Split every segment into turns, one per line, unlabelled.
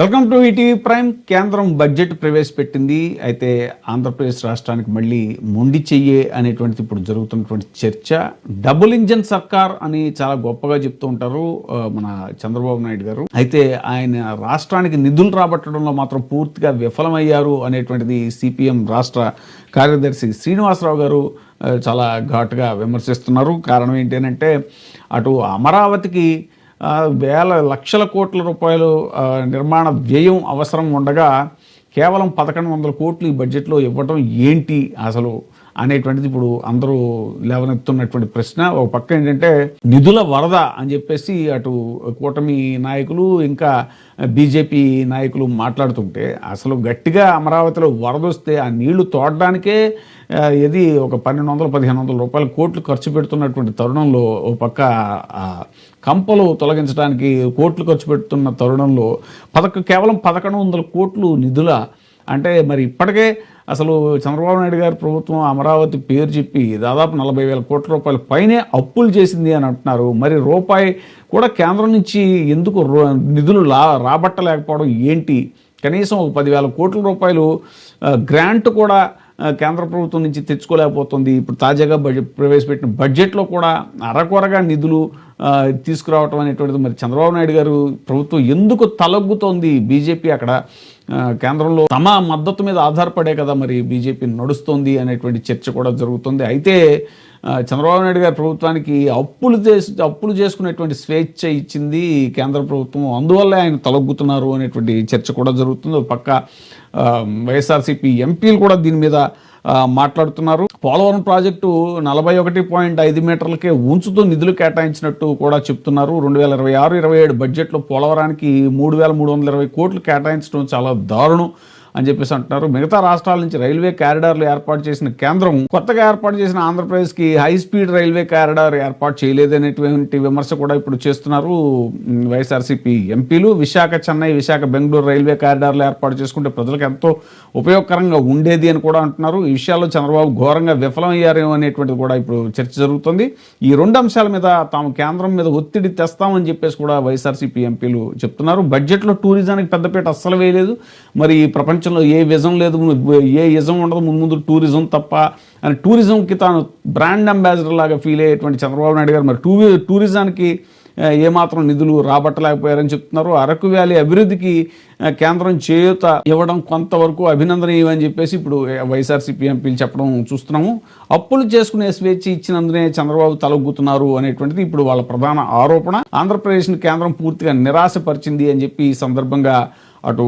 Welcome to ETV prime. కేంద్రం budget ప్రవేశపెట్టింది. అయితే ఆంధ్రప్రదేశ్ రాష్ట్రానికి మళ్ళీ మొండి చెయ్యే అనేటువంటిది ఇప్పుడు జరుగుతున్నటువంటి చర్చ. డబుల్ ఇంజన్ సర్కార్ అని చాలా గొప్పగా చెప్తూ ఉంటారు మన చంద్రబాబు నాయుడు గారు. అయితే ఆయన రాష్ట్రానికి నిధులు రాబట్టడంలో మాత్రం పూర్తిగా విఫలమయ్యారు అనేటువంటిది సిపిఎం రాష్ట్ర కార్యదర్శి శ్రీనివాసరావు గారు చాలా ఘాటుగా విమర్శిస్తున్నారు. కారణం ఏంటి అంటే అటు అమరావతికి వేల లక్షల కోట్ల రూపాయలు నిర్మాణ వ్యయం అవసరం ఉండగా కేవలం 1100 కోట్లు ఈ బడ్జెట్లో ఇవ్వడం ఏంటి అసలు అనేటువంటిది ఇప్పుడు అందరూ లేవనెత్తున్నటువంటి ప్రశ్న. ఒక పక్క ఏంటంటే నిధుల వరద అని చెప్పేసి అటు కూటమి నాయకులు ఇంకా బీజేపీ నాయకులు మాట్లాడుతుంటే అసలు గట్టిగా అమరావతిలో వరద వస్తే ఆ నీళ్లు తోడడానికే ఇది ఒక 1200-1500 రూపాయల కోట్లు ఖర్చు పెడుతున్నటువంటి తరుణంలో ఒక పక్క కంపలు తొలగించడానికి కోట్లు ఖర్చు పెడుతున్న తరుణంలో కేవలం 1100 కోట్లు నిధుల అంటే మరి ఇప్పటికే అసలు చంద్రబాబు నాయుడు గారి ప్రభుత్వం అమరావతి పేరు చెప్పి దాదాపు 40,000 కోట్ల రూపాయల పైనే అప్పులు చేసింది అని అంటున్నారు. మరి రూపాయి కూడా కేంద్రం నుంచి ఎందుకు నిధులు రాబట్టలేకపోవడం ఏంటి? కనీసం ఒక 10,000 కోట్ల రూపాయలు గ్రాంట్ కూడా కేంద్ర ప్రభుత్వం నుంచి తెచ్చుకోలేకపోతుంది. ఇప్పుడు తాజాగా ప్రవేశపెట్టిన బడ్జెట్లో కూడా అరకొరగా నిధులు తీసుకురావటం అనేటువంటిది మరి చంద్రబాబు నాయుడు గారు ప్రభుత్వం ఎందుకు తలగ్గుతోంది? బీజేపీ అక్కడ కేంద్రంలో తమ మద్దతు మీద ఆధారపడే కదా మరి బీజేపీ నడుస్తోంది అనేటువంటి చర్చ కూడా జరుగుతుంది. అయితే చంద్రబాబు నాయుడు గారి ప్రభుత్వానికి అప్పులు చేసుకునేటువంటి స్వేచ్ఛ ఇచ్చింది కేంద్ర ప్రభుత్వం, అందువల్లే ఆయన తలగ్గుతున్నారు అనేటువంటి చర్చ కూడా జరుగుతుంది. ఒక పక్క వైఎస్ఆర్సీపీ ఎంపీలు కూడా దీని మీద మాట్లాడుతున్నారు. పోలవరం ప్రాజెక్టు 41.5 మీటర్లకే ఉంచుతూ నిధులు కేటాయించినట్టు కూడా చెప్తున్నారు. 2026-27 బడ్జెట్లో పోలవరానికి 3,320 కోట్లు కేటాయించడం చాలా దారుణం అని చెప్పేసి అంటున్నారు. మిగతా రాష్ట్రాల నుంచి రైల్వే కారిడార్లు ఏర్పాటు చేసిన కేంద్రం కొత్తగా ఏర్పాటు చేసిన ఆంధ్రప్రదేశ్కి హై స్పీడ్ రైల్వే కారిడార్ ఏర్పాటు చేయలేదనేటువంటి విమర్శ కూడా ఇప్పుడు చేస్తున్నారు వైఎస్ఆర్సీపీ ఎంపీలు. చెన్నై బెంగళూరు రైల్వే కారిడార్లు ఏర్పాటు చేసుకుంటే ప్రజలకు ఎంతో ఉపయోగకరంగా ఉండేది అని కూడా అంటున్నారు. ఈ విషయాల్లో చంద్రబాబు ఘోరంగా విఫలమయ్యారేమో అనేటువంటిది కూడా ఇప్పుడు చర్చ జరుగుతుంది. ఈ రెండు అంశాల మీద తాము కేంద్రం మీద ఒత్తిడి తెస్తామని చెప్పేసి కూడా వైఎస్ఆర్సీపీ ఎంపీలు చెప్తున్నారు. బడ్జెట్లో టూరిజానికి పెద్దపీట అస్సలు వేయలేదు. మరి ప్రపంచంలో ఏ విజం లేదు, ఏ ఇజం ఉండదు, ముందు టూరిజం తప్ప అని టూరిజంకి తాను బ్రాండ్ అంబాసిడర్ లాగా ఫీల్ అయ్యేటువంటి చంద్రబాబు నాయుడు గారు మరి టూరిజానికి ఏమాత్రం నిధులు రాబట్టలేకపోయారని చెప్తున్నారు. అరకు వ్యాలీ అభివృద్ధికి కేంద్రం చేయూత ఇవ్వడం కొంతవరకు అభినందనీయమని చెప్పేసి ఇప్పుడు వైఎస్ఆర్సీపీ ఎంపీలు చెప్పడం చూస్తున్నాము. అప్పులు చేసుకునే స్వేచ్ఛ ఇచ్చినందునే చంద్రబాబు తలొగ్గుతున్నారు అనేటువంటిది ఇప్పుడు వాళ్ళ ప్రధాన ఆరోపణ. ఆంధ్రప్రదేశ్ని కేంద్రం పూర్తిగా నిరాశపరిచింది అని చెప్పి ఈ సందర్భంగా అటు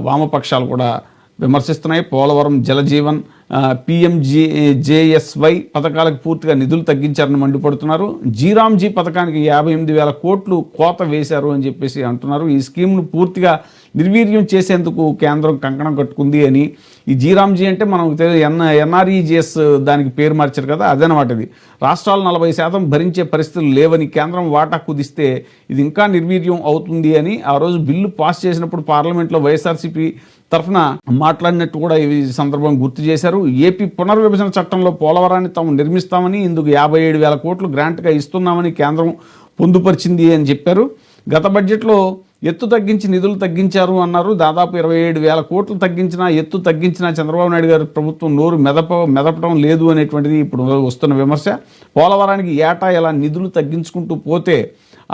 వామపక్షాలు కూడా విమర్శిస్తున్నాయి. పోలవరం, జలజీవన్, PMJSY పథకాలకు పూర్తిగా నిధులు తగ్గించారని మండిపడుతున్నారు. జీరామ్జీ పథకానికి 58,000 కోట్లు కోత వేశారు అని చెప్పేసి అంటున్నారు. ఈ స్కీమ్ను పూర్తిగా నిర్వీర్యం చేసేందుకు కేంద్రం కంకణం కట్టుకుంది అని. ఈ జీరామ్జీ అంటే మనం NREGS దానికి పేరు మార్చారు కదా, అదనమాట. ఇది రాష్ట్రాలు 40% భరించే పరిస్థితులు లేవని కేంద్రం వాటా కుదిస్తే ఇది ఇంకా నిర్వీర్యం అవుతుంది అని ఆ రోజు బిల్లు పాస్ చేసినప్పుడు పార్లమెంట్లో వైఎస్ఆర్సీపీ తరఫున మాట్లాడినట్టు కూడా ఈ సందర్భం గుర్తు చేశారు. ఏపీ పునర్విభజన చట్టంలో పోలవరాన్ని తాము నిర్మిస్తామని, ఇందుకు 57,000 కోట్లు గ్రాంట్గా ఇస్తున్నామని కేంద్రం పొందుపరిచింది అని చెప్పారు. గత బడ్జెట్లో ఎత్తు తగ్గించి నిధులు తగ్గించారు అన్నారు. దాదాపు 27,000 కోట్లు ఎత్తు తగ్గించినా చంద్రబాబు నాయుడు గారి ప్రభుత్వం నోరు మెదపడం లేదు అనేటువంటిది ఇప్పుడు వస్తున్న విమర్శ. పోలవరానికి ఏటా ఇలా నిధులు తగ్గించుకుంటూ పోతే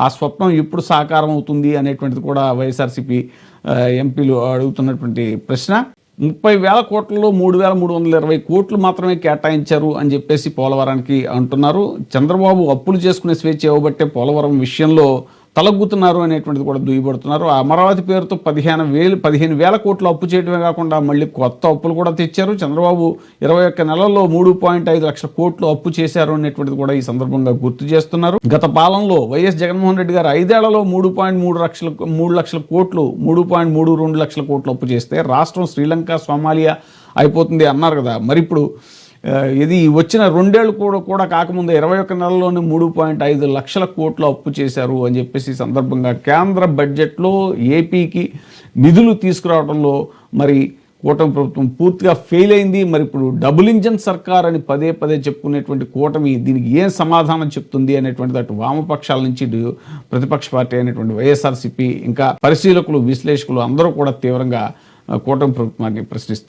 ఆ స్వప్నం ఎప్పుడు సాకారం అవుతుంది అనేటువంటిది కూడా వైఎస్ఆర్సీపీ ఎంపీలు అడుగుతున్నటువంటి ప్రశ్న. 30,000 కోట్లలో 3,320 కోట్లు మాత్రమే కేటాయించారు అని చెప్పేసి పోలవరానికి అంటున్నారు. చంద్రబాబు అప్పులు చేసుకునే స్వేచ్ఛ ఇవ్వబట్టే పోలవరం విషయంలో తలగ్గుతున్నారు అనేటువంటిది కూడా దుయ్యబడుతున్నారు. అమరావతి పేరుతో 15,000 కోట్లు అప్పు చేయడమే కాకుండా మళ్ళీ కొత్త అప్పులు కూడా తెచ్చారు. చంద్రబాబు 21 నెలల్లో 3.5 లక్షల కోట్లు అప్పు చేశారు అనేటువంటిది కూడా ఈ సందర్భంగా గుర్తు చేస్తున్నారు. గత పాలనలో వైఎస్ జగన్మోహన్ రెడ్డి గారు 5 ఏళ్లలో 3 లక్షల కోట్లు 3.32 లక్షల కోట్లు అప్పు చేస్తే రాష్ట్రం శ్రీలంక, సోమాలియా అయిపోతుంది అన్నారు కదా. మరి ఇప్పుడు ఇది వచ్చిన 2 ఏళ్ళు కూడా కాకముందు 21 నెలల్లోనే 3.5 లక్షల కోట్లు అప్పు చేశారు అని చెప్పేసి సందర్భంగా కేంద్ర బడ్జెట్లో ఏపీకి నిధులు తీసుకురావడంలో మరి కూటమి ప్రభుత్వం పూర్తిగా ఫెయిల్ అయింది. మరి ఇప్పుడు డబుల్ ఇంజన్ సర్కార్ అని పదే పదే చెప్పుకునేటువంటి కూటమి దీనికి ఏం సమాధానం చెప్తుంది అనేటువంటిది అటు వామపక్షాల నుంచి ఇటు ప్రతిపక్ష పార్టీ అయినటువంటి వైఎస్ఆర్సీపీ ఇంకా పరిశీలకులు విశ్లేషకులు అందరూ కూడా తీవ్రంగా కూటమి ప్రభుత్వాన్ని ప్రశ్నిస్తున్నారు.